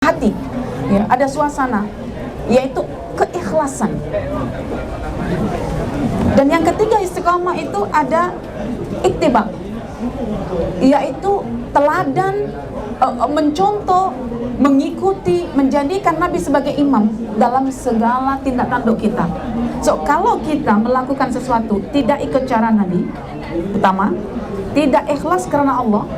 hati, ya, ada suasana, yaitu keikhlasan. Dan yang ketiga istiqamah itu ada ittiba, yaitu teladan, mencontoh, mengikuti, menjadikan Nabi sebagai imam dalam segala tindak tanduk kita. So, kalau kita melakukan sesuatu tidak ikut cara Nabi, pertama, tidak ikhlas karena Allah,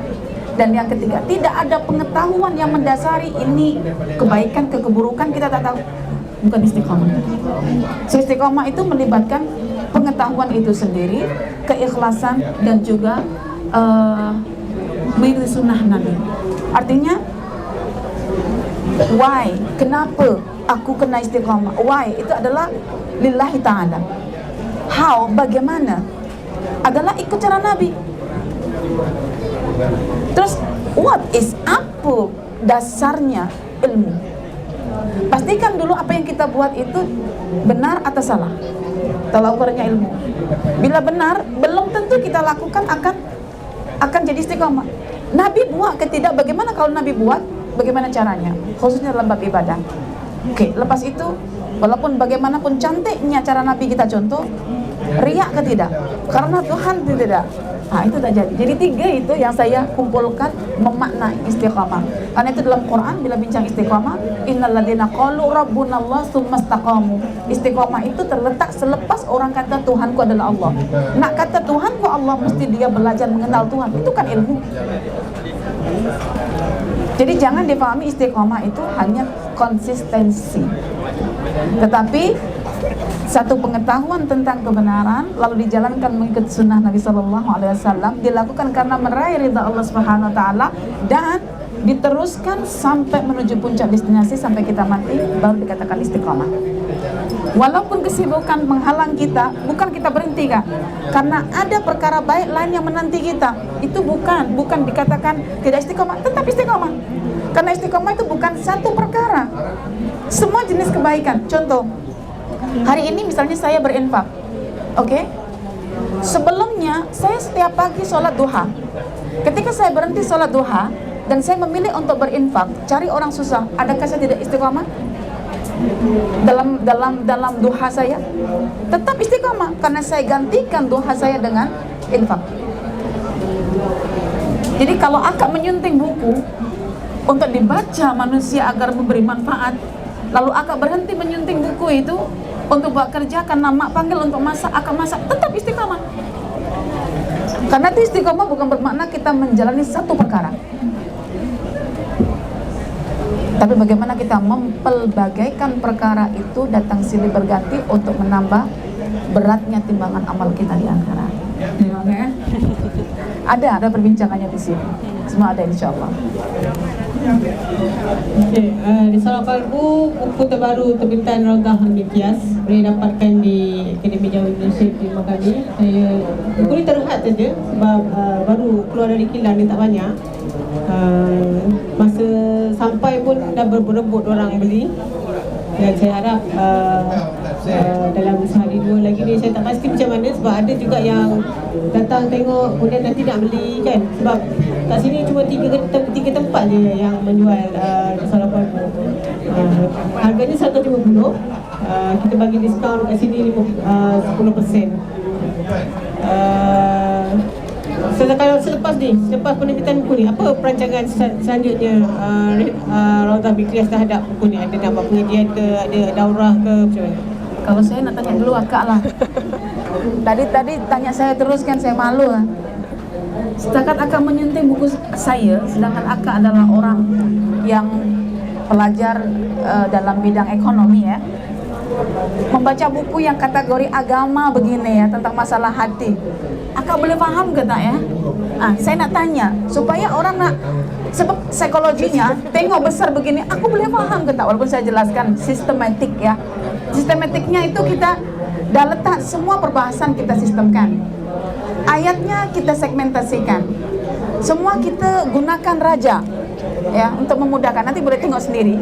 dan yang ketiga, tidak ada pengetahuan yang mendasari ini kebaikan ke keburukan, kita tak tahu, bukan istiqamah. So, istiqamah itu melibatkan pengetahuan itu sendiri, keikhlasan, dan juga mengikuti sunnah Nabi. Artinya, why, kenapa aku kena istiqamah? Why, itu adalah lillahi ta'ala. How, bagaimana, adalah ikut cara Nabi. Terus, what is, apa dasarnya ilmu? Pastikan dulu apa yang kita buat itu benar atau salah. Tolak ukurnya ilmu. Bila benar, belum tentu kita lakukan akan jadi istiqamah. Nabi buat ke tidak, bagaimana kalau Nabi buat, bagaimana caranya, khususnya dalam bab ibadah. Oke, lepas itu, walaupun bagaimanapun cantiknya cara Nabi kita contoh, riak ke tidak, karena Tuhan tidak, itu tak jadi. Jadi tiga itu yang saya kumpulkan memaknai istiqamah. Karena itu dalam Quran bila bincang istiqamah, innal ladzina qalu rabbunallah tsumma istaqamu. Istiqamah itu terletak selepas orang kata Tuhanku adalah Allah. Nak kata Tuhanku Allah, mesti dia belajar mengenal Tuhan. Itu kan ilmu. Jadi jangan difahami istiqamah itu hanya konsistensi, tetapi satu pengetahuan tentang kebenaran lalu dijalankan mengikut sunnah Nabi SAW, dilakukan karena meraih ridha Allah Subhanahu Wa Taala, dan diteruskan sampai menuju puncak destinasi sampai kita mati, baru dikatakan istiqamah. Walaupun kesibukan menghalang kita, bukan kita berhenti, Kak, karena ada perkara baik lain yang menanti kita. Itu bukan dikatakan tidak istiqamah, tetap istiqamah. Karena istiqamah itu bukan satu perkara, semua jenis kebaikan. Contoh, hari ini misalnya saya berinfak, oke? Sebelumnya saya setiap pagi sholat duha. Ketika saya berhenti sholat duha dan saya memilih untuk berinfak, cari orang susah, adakah saya tidak istiqamah? Dalam duha saya tetap istiqamah, karena saya gantikan duha saya dengan infak. Jadi kalau akak menyunting buku untuk dibaca manusia agar memberi manfaat, lalu akak berhenti menyunting buku itu untuk buat kerja karena mak panggil untuk masak, akak masak, tetap istiqamah. Karena itu istiqamah bukan bermakna kita menjalani satu perkara, tapi bagaimana kita mempelbagaikan perkara itu datang silih berganti untuk menambah beratnya timbangan amal kita di akhirat. Ada perbincangannya di sini. Semua ada insyaAllah. Okay, Risalah Qalbu, buku terbaru terbitan Raudhah Al-Miqyas, boleh dapatkan di Akademi Jawa Indonesia di Makani. Buku ni terhad saja sebab baru keluar dari kilang, dia tak banyak. Masa sampai pun dah berebut orang beli, dan saya harap dalam sehari dua lagi ni, saya tak pasti macam mana, sebab ada juga yang datang tengok kemudian nanti nak beli kan, sebab kat sini cuma tiga tempat je yang menjual Risalah Qalbu. Harganya 150, kita bagi diskaun kat sini 10%. Kalau selepas penerbitan buku ni, apa perancangan selanjutnya Raudhah Al-Miqyas terhadap buku ni? Ada nak buat pengajian ke, ada daurah ke, macam mana? Kalau saya nak tanya dulu akak lah. Tadi tanya saya terus kan, saya malu lah. Setakat akak menyunting buku saya, sedangkan akak adalah orang yang pelajar dalam bidang ekonomi ya, membaca buku yang kategori agama begini ya, tentang masalah hati, akak boleh faham ke tak ya? Saya nak tanya supaya orang nak, sebab psikologinya tengok besar begini, aku boleh faham ke tak? Walaupun saya jelaskan sistematik ya, sistematiknya itu kita dah letak semua perbahasan, kita sistemkan, ayatnya kita segmentasikan, semua kita gunakan raja ya untuk memudahkan. Nanti boleh tengok sendiri.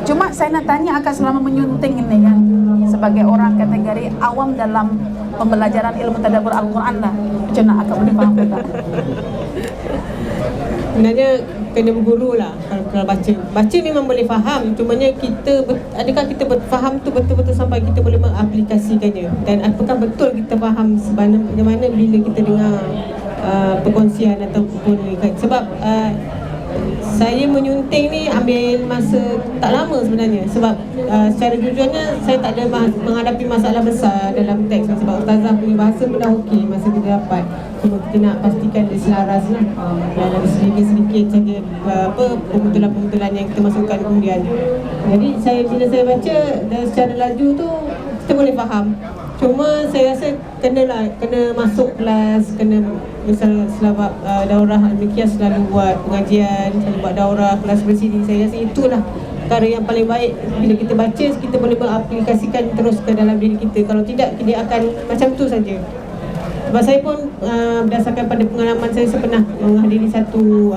Cuma saya nak tanya akak selama menyunting ini kan, sebagai orang kategori awam dalam pembelajaran ilmu tadabbur Al-Quran lah, macam mana akak boleh faham tak? Sebenarnya kena berguru lah kalau baca. Baca memang boleh faham, cumanya adakah kita faham tu betul-betul sampai kita boleh mengaplikasikannya, dan apakah betul kita faham bagaimana bila kita dengar perkongsian ataupun sebab saya menyunting ni ambil masa tak lama sebenarnya, sebab secara jujurnya saya tak ada menghadapi masalah besar dalam teks, sebab ustazah punya bahasa pun dah okey masa kita dapat. Cuma kita nak pastikan dia selaras lah, dan ada sedikit-sedikit saja pembetulan-pembetulan yang kita masukkan kemudian. Jadi bila saya baca dan secara laju tu kita boleh faham. Cuma saya rasa kena masuk kelas, kena misal selama daurah Al-Miqyas selalu buat pengajian, selalu buat daurah kelas bersini. Saya rasa itulah perkara yang paling baik. Bila kita baca, kita boleh mengaplikasikan terus ke dalam diri kita. Kalau tidak, dia akan macam tu saja. Sebab saya pun berdasarkan pada pengalaman saya pernah menghadiri satu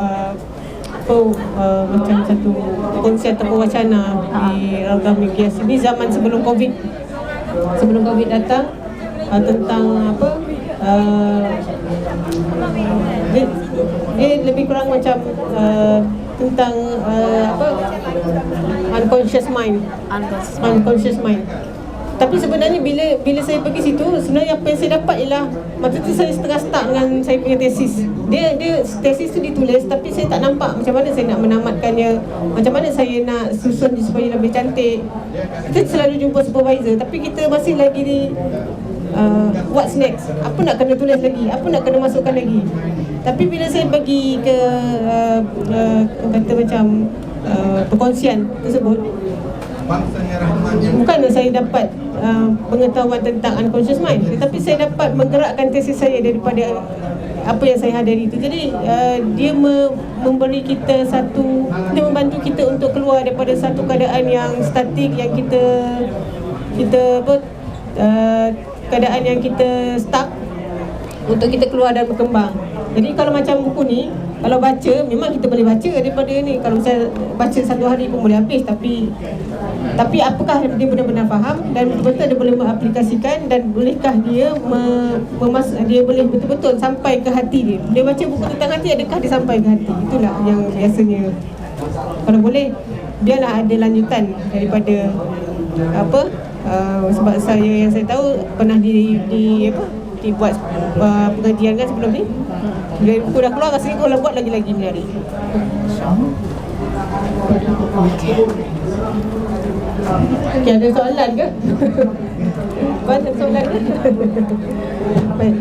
macam satu konsert atau wacana di Raudhah Miqyas ini zaman sebelum Covid. Sebelum Covid datang, tentang apa, dia lebih kurang macam tentang unconscious mind. Tapi sebenarnya bila saya pergi situ, sebenarnya apa yang saya dapat ialah, masa tu saya setengah start dengan saya punya tesis. Dia tesis tu ditulis, tapi saya tak nampak macam mana saya nak menamatkannya, macam mana saya nak susun supaya lebih cantik. Kita selalu jumpa supervisor, tapi kita masih lagi di what's next, apa nak kena tulis lagi, apa nak kena masukkan lagi. Tapi bila saya pergi ke kata macam perkongsian tersebut, bukanlah saya dapat pengetahuan tentang unconscious mind, tetapi saya dapat menggerakkan tesis saya daripada apa yang saya hadiri itu. Jadi dia memberi kita dia membantu kita untuk keluar daripada satu keadaan yang statik, yang kita keadaan yang kita stuck, untuk kita keluar dan berkembang. Jadi kalau macam buku ni, kalau baca, memang kita boleh baca daripada ni. Kalau saya baca satu hari pun boleh habis, tapi apakah dia benar-benar faham dan betul-betul dia boleh mengaplikasikan, dan bolehkah dia dia boleh betul-betul sampai ke hati dia. Dia baca buku tentang hati, adakah dia sampai ke hati? Itulah yang biasanya, kalau boleh biarlah ada lanjutan daripada apa, sebab yang saya tahu pernah dibuat pengajian kan sebelum ni. Bila buku dah keluar, rasanya kalau buat lagi-lagi menarik. Okay, ada soalan ke? Ada soalan ke? Baik.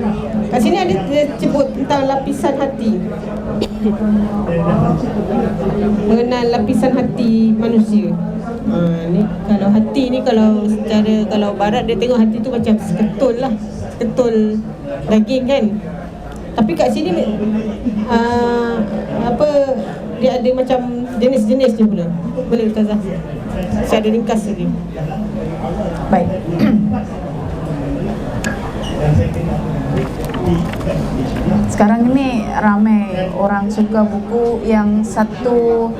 Kat sini ada sebut tentang lapisan hati. Mengenal lapisan hati manusia. Ni kalau hati ni, kalau barat dia tengok hati tu macam seketul lah, seketul daging kan. Tapi kat sini dia ada macam jenis-jenis dia pula. Boleh ustazah? Saya ada ringkas lagi. Baik. Sekarang ini ramai orang suka buku yang satu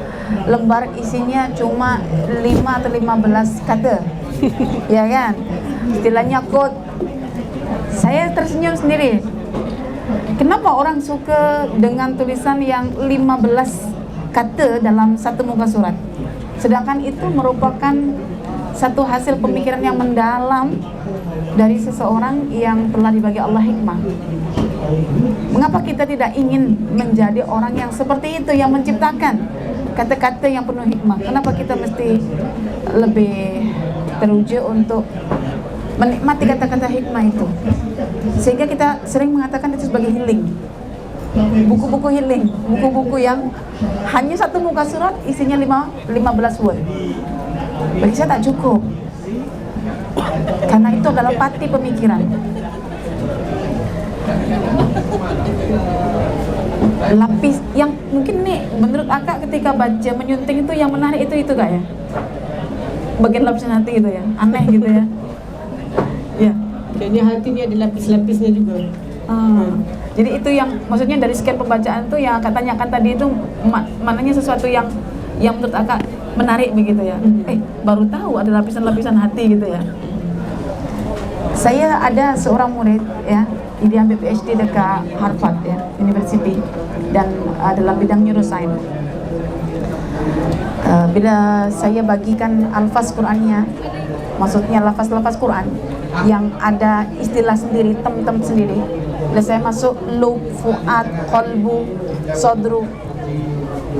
lembar isinya cuma 5 atau 15 kata. Ya kan? Istilahnya quote. Saya tersenyum sendiri. Kenapa orang suka dengan tulisan yang 15 kata dalam satu muka surat? Sedangkan itu merupakan satu hasil pemikiran yang mendalam dari seseorang yang telah dibagi Allah hikmah. Mengapa kita tidak ingin menjadi orang yang seperti itu, yang menciptakan kata-kata yang penuh hikmah? Kenapa kita mesti lebih teruja untuk menikmati kata-kata hikmah itu? Sehingga kita sering mengatakan itu sebagai healing. Buku-buku healing, buku-buku yang hanya satu muka surat isinya 15 word. Bagi saya tak cukup, karena itu adalah pati pemikiran. Lapis yang mungkin nih menurut akak ketika baca menyunting itu yang menarik itu kak ya, bagian lapisan hati gitu ya, aneh gitu ya. Ya, kayaknya hati ni ada lapis-lapisnya juga. Jadi itu yang maksudnya dari sekian pembacaan tuh yang akak tanyakan tadi itu maknanya sesuatu yang menurut akak menarik begitu ya. Baru tahu ada lapisan-lapisan hati gitu ya. Saya ada seorang murid ya, dia ambil PhD dekat Harvard ya, University, dan dalam bidang neuroscience. Bila saya bagikan alfaz Qur'annya, maksudnya lafaz-lafaz Quran yang ada istilah sendiri, tem-tem sendiri. Bila saya masuk lub, fuad, qalbu, sadru,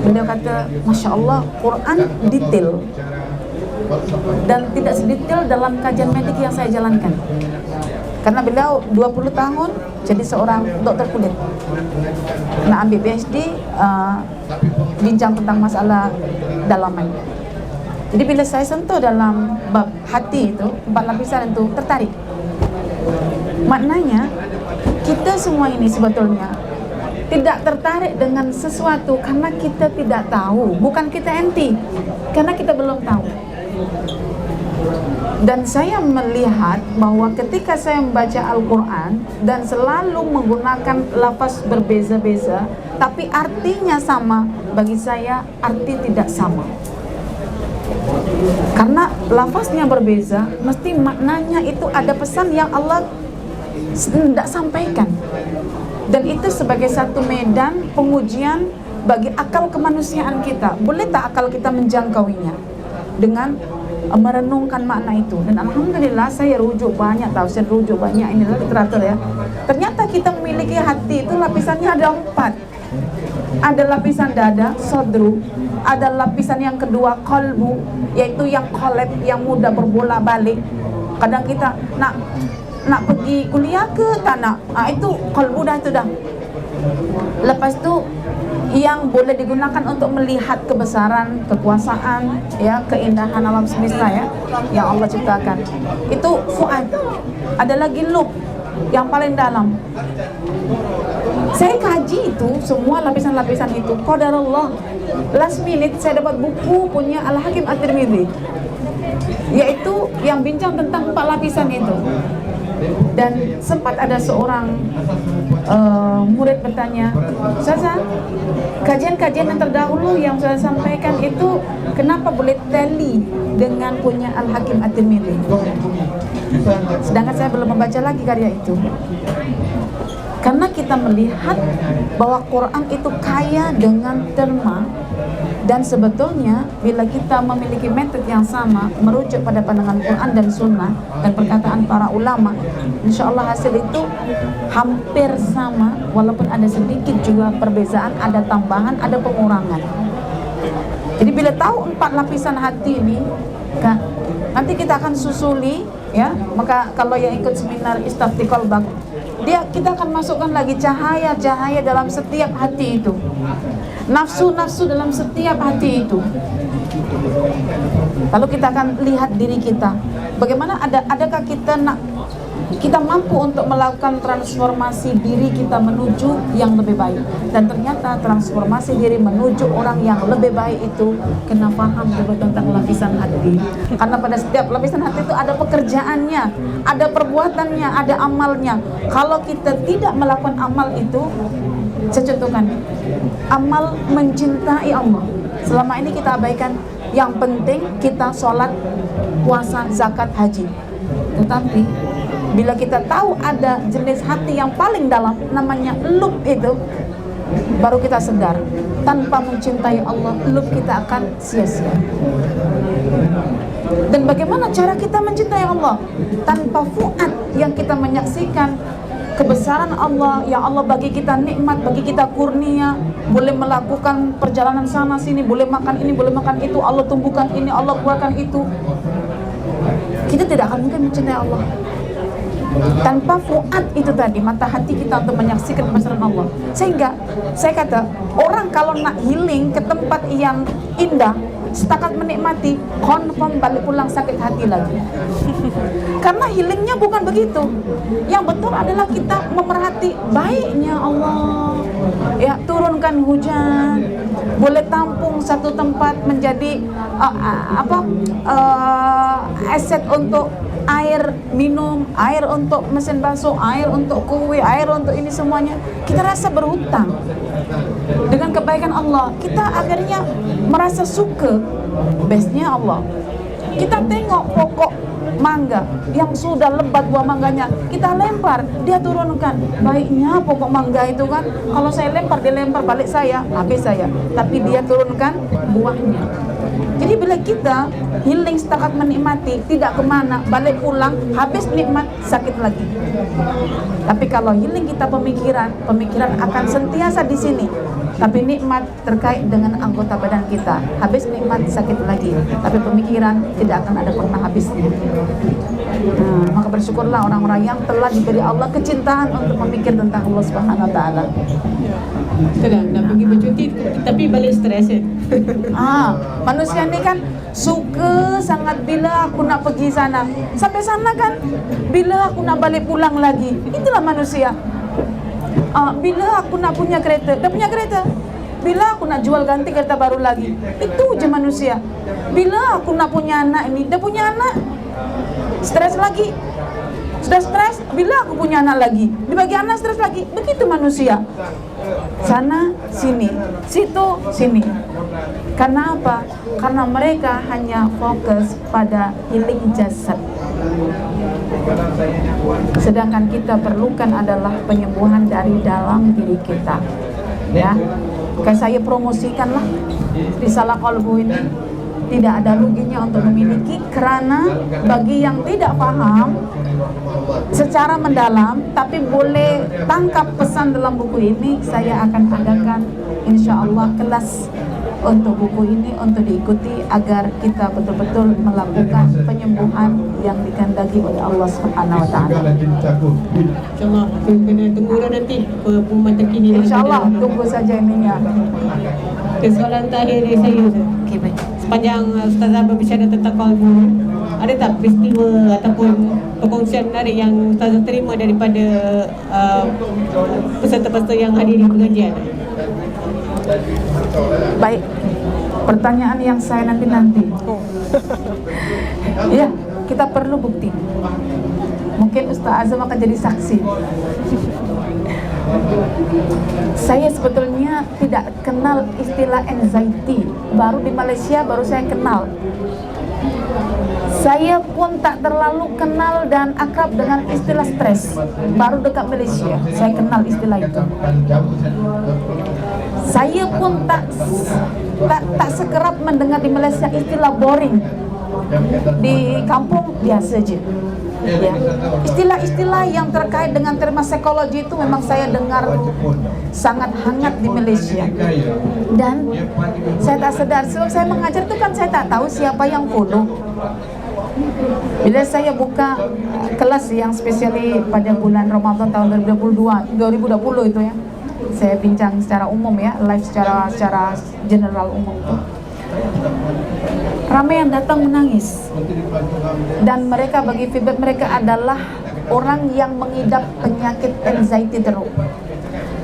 beliau kata, Masya Allah, Quran detail dan tidak sedetail dalam kajian medik yang saya jalankan. Karena beliau 20 tahun jadi seorang dokter kulit, nah ambil PhD, bincang tentang masalah dalaman. Jadi bila saya sentuh dalam bab hati itu, 4 lapisan itu, tertarik. Maknanya kita semua ini sebetulnya tidak tertarik dengan sesuatu karena kita tidak tahu, bukan kita anti, karena kita belum tahu. Dan saya melihat bahwa ketika saya membaca Al-Quran dan selalu menggunakan lafaz berbeza-beza, tapi artinya sama, bagi saya arti tidak sama. Karena lafaznya berbeza, mesti maknanya itu ada pesan yang Allah tidak sampaikan. Dan itu sebagai satu medan pengujian bagi akal kemanusiaan kita. Boleh tak akal kita menjangkauinya dengan merenungkan makna itu? Dan alhamdulillah saya rujuk banyak, tafsir rujuk banyak, inilah literatur ya. Ternyata kita memiliki hati itu lapisannya ada 4. Ada lapisan dada, sadru. Ada lapisan yang kedua, qalbu, yaitu yang kolab, yang mudah berbolak balik. Kadang kita nak pergi kuliah ke tak nak, itu qalbu dah, itu dah. Lepas tu yang boleh digunakan untuk melihat kebesaran, kekuasaan, ya, keindahan alam semesta ya, yang Allah ciptakan. Itu fuad. Ada lagi lub, yang paling dalam. Saya kaji itu semua lapisan-lapisan itu. Qadarullah, last minute saya dapat buku punya Al-Hakim At-Tirmidzi, yaitu yang bincang tentang 4 lapisan itu. Dan sempat ada seorang murid bertanya, Ustazah, kajian-kajian yang terdahulu yang saya sampaikan itu kenapa boleh tally dengan punya Al-Hakim At-Tirmidzi? Sedangkan saya belum membaca lagi karya itu. Karena kita melihat bahwa Quran itu kaya dengan terma, dan sebetulnya bila kita memiliki metode yang sama, merujuk pada pandangan Quran dan Sunnah dan perkataan para ulama, insya Allah hasil itu hampir sama, walaupun ada sedikit juga perbezaan, ada tambahan, ada pengurangan. Jadi bila tahu 4 lapisan hati ini, kan, nanti kita akan susuli ya. Maka kalau yang ikut seminar Istafti Qalbak, kita akan masukkan lagi cahaya-cahaya dalam setiap hati itu, nafsu-nafsu dalam setiap hati itu. Lalu kita akan lihat diri kita, bagaimana adakah kita mampu untuk melakukan transformasi diri kita menuju yang lebih baik. Dan ternyata transformasi diri menuju orang yang lebih baik itu kena paham juga tentang lapisan hati. Karena pada setiap lapisan hati itu ada pekerjaannya, ada perbuatannya, ada amalnya. Kalau kita tidak melakukan amal itu, saya contohkan, amal mencintai Allah, selama ini kita abaikan. Yang penting kita sholat, puasa, zakat, haji. Tetapi bila kita tahu ada jenis hati yang paling dalam, namanya lub itu, baru kita sadar, tanpa mencintai Allah, lub kita akan sia-sia. Dan bagaimana cara kita mencintai Allah? Tanpa fuad yang kita menyaksikan kebesaran Allah, yang Allah bagi kita nikmat, bagi kita kurnia, boleh melakukan perjalanan sana sini, boleh makan ini, boleh makan itu, Allah tumbuhkan ini, Allah keluarkan itu. Kita tidak akan mungkin mencintai Allah tanpa fuad itu tadi, mata hati kita untuk menyaksikan kebesaran Allah. Sehingga saya kata, orang kalau nak healing ke tempat yang indah, setakat menikmati, confirm balik pulang sakit hati lagi. Karena healingnya bukan begitu. Yang betul adalah kita memerhati baiknya Allah, ya, turunkan hujan, boleh tampung satu tempat menjadi aset untuk air minum, air untuk mesin basuh, air untuk kue, air untuk ini semuanya. Kita rasa berhutang dengan kebaikan Allah. Kita akhirnya merasa suka, bestnya Allah. Kita tengok pokok mangga yang sudah lebat buah mangganya, kita lempar, dia turunkan. Baiknya pokok mangga itu kan, kalau saya lempar, dia lempar balik saya, habis saya. Tapi dia turunkan buahnya. Jadi bila kita healing setakat menikmati, tidak kemana, balik pulang, habis nikmat, sakit lagi. Tapi kalau healing kita pemikiran akan sentiasa di sini. Tapi nikmat terkait dengan anggota badan kita, habis nikmat sakit lagi. Tapi pemikiran tidak akan ada pernah habisnya. Maka bersyukurlah orang-orang yang telah diberi Allah kecintaan untuk memikir tentang Allah Subhanahu Wa Taala. Itulah, nak pergi bercuti tapi balik stres ya. Manusia ini kan suka sangat bila aku nak pergi sana, sampai sana kan bila aku nak balik pulang lagi. Itulah manusia. Bila aku nak punya kereta, dah punya kereta. Bila aku nak jual ganti kereta baru lagi. Itu je manusia. Bila aku nak punya anak ini, dah punya anak, stres lagi. Sudah stres, bila aku punya anak lagi, dibagi anak stres lagi. Begitu manusia. Sana, sini, situ, sini. Karena apa? Karena mereka hanya fokus pada healing jasad. Sedangkan kita perlukan adalah penyembuhan dari dalam diri kita. Ya, kayak saya promosikanlah Risalah Qalbu ini. Tidak ada ruginya untuk memiliki, karena bagi yang tidak paham secara mendalam tapi boleh tangkap pesan dalam buku ini, saya akan adakan insya Allah kelas untuk buku ini untuk diikuti agar kita betul-betul melakukan penyembuhan yang dikehendaki oleh Allah Subhanahu Wa Taala. InsyaAllah kena tunggu nanti pengumuman terkini. InsyaAllah tunggu saja ininya. Soalan terakhir dari saya, Okay, baik. sepanjang Ustazah berbicara tentang qalbu, ada tak peristiwa ataupun perkongsian menarik yang Ustazah terima daripada peserta-peserta yang hadir di pengajian? Baik, pertanyaan yang saya nanti-nanti. Ya, kita perlu bukti. Mungkin Ustaz Azam akan jadi saksi. Saya sebetulnya tidak kenal istilah anxiety. Baru di Malaysia baru saya kenal. Saya pun tak terlalu kenal dan akrab dengan istilah stres. Baru dekat Malaysia saya kenal istilah itu. Saya pun tak sekerap mendengar di Malaysia istilah boring. Di kampung biasa je. Ya. Istilah-istilah yang terkait dengan terma psikologi itu memang saya dengar sangat hangat di Malaysia. Dan saya tak sedar, sebab saya mengajar itu kan saya tak tahu siapa yang follow. Bila saya buka kelas yang spesiali pada bulan Ramadan tahun 2020 itu ya, saya bincang secara umum ya, live secara general umum itu. Ramai yang datang menangis, dan mereka bagi feedback mereka adalah orang yang mengidap penyakit anxiety teruk.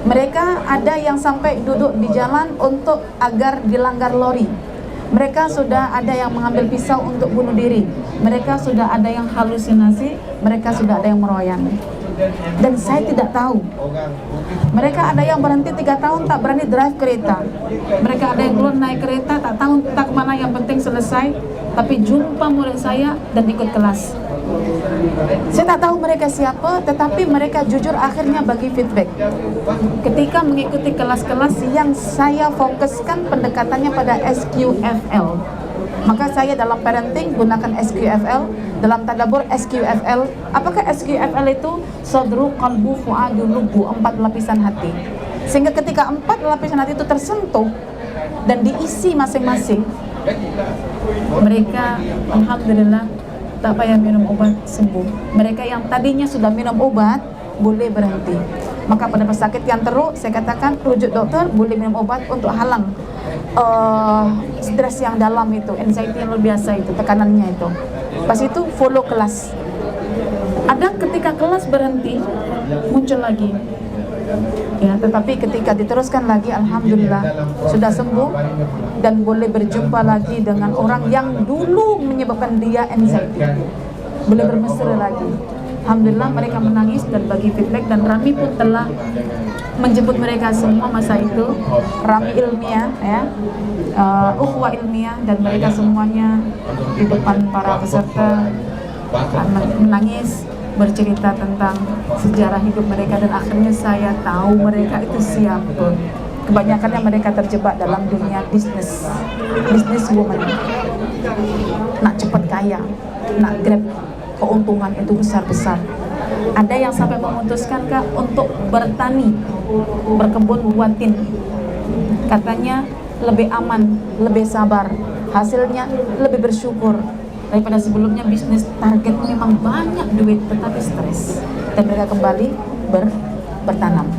Mereka ada yang sampai duduk di jalan untuk agar dilanggar lori. Mereka sudah ada yang mengambil pisau untuk bunuh diri. Mereka sudah ada yang halusinasi. Mereka sudah ada yang meroyan. Dan saya tidak tahu. Mereka ada yang berhenti 3 tahun tak berani drive kereta. Mereka ada yang keluar naik kereta tak tahu tak kemana, yang penting selesai. Tapi jumpa murid saya dan ikut kelas. Saya tak tahu mereka siapa, tetapi mereka jujur akhirnya bagi feedback. Ketika mengikuti kelas-kelas yang saya fokuskan pendekatannya pada SQFL, maka saya dalam parenting gunakan SQFL, dalam tadabbur SQFL. Apakah SQFL itu? Sadru, qalbu, fuadu, lubbu, 4 lapisan hati. Sehingga ketika 4 lapisan hati itu tersentuh dan diisi masing-masing, mereka alhamdulillah tak payah minum obat, sembuh. Mereka yang tadinya sudah minum obat boleh berhenti. Maka pada pesakit yang teruk, saya katakan rujuk dokter, boleh minum obat untuk halang stres yang dalam itu, anxiety yang luar biasa itu, tekanannya itu. Pas itu follow kelas. Ada ketika kelas berhenti, muncul lagi. Ya, tetapi ketika diteruskan lagi, alhamdulillah sudah sembuh dan boleh berjumpa lagi dengan orang yang dulu menyebabkan dia anxiety. Boleh bermesra lagi. Alhamdulillah mereka menangis dan bagi feedback, dan Rami pun telah menjemput mereka semua masa itu. Rami ilmiah ya, ukhuwah ilmiah, dan mereka semuanya di depan para peserta menangis, bercerita tentang sejarah hidup mereka, dan akhirnya saya tahu mereka itu siapa. Kebanyakannya mereka terjebak dalam dunia bisnis woman, nak cepat kaya, nak grab keuntungan itu besar-besar. Ada yang sampai memutuskan Kak untuk bertani, berkebun buatin. Katanya lebih aman, lebih sabar, hasilnya lebih bersyukur daripada sebelumnya bisnis target memang banyak duit tetapi stres, dan mereka kembali bertanam.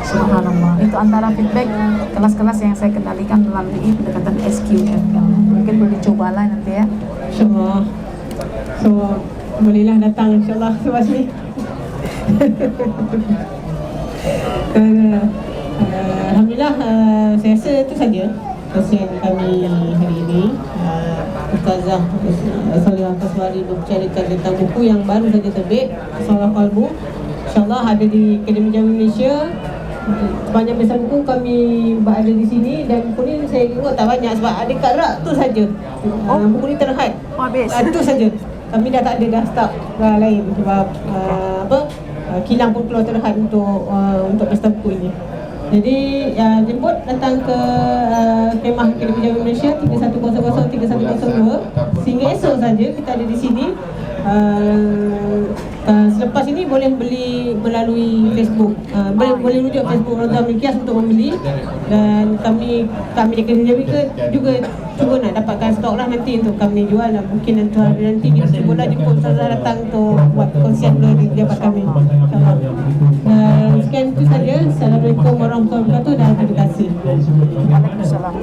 Subhanallah, itu antara feedback kelas-kelas yang saya kendalikan melalui pendekatan SQF. Mungkin boleh dicobalah nanti ya. InsyaAllah. So, bolehlah datang insyaAllah lepas ni. Alhamdulillah, saya rasa itu saja sesian kami hari ini. Ustazah Salihah Kaswari berbincangkan tentang buku yang baru saja terbit, Salah Qalbu. InsyaAllah ada di Akademi Jawa Malaysia. Banyak besar buku kami berada di sini, dan buku ni saya tengok tak banyak sebab ada kat rak tu saja. Buku ni terhad. Habis. Itu saja. Kami dah tak ada, dah start lain sebab kilang pun keluar terhad untuk pesta buku ini. Jadi jemput datang ke Kemah Akademi Jawa Malaysia 3100-3102 sehingga esok saja kita ada di sini. Selepas ini boleh beli melalui Facebook, boleh rujuk Facebook Roza Milkias untuk membeli, dan kami di Akademi juga cuba nak dapatkan stok lah nanti untuk kami jual lah. Mungkin nanti kita cubalah jemput Ustazah datang untuk buat kongsian di pejabat kami. Sekian itu saja. Assalamualaikum warahmatullahi wabarakatuh dan terima kasih. Waalaikumsalam.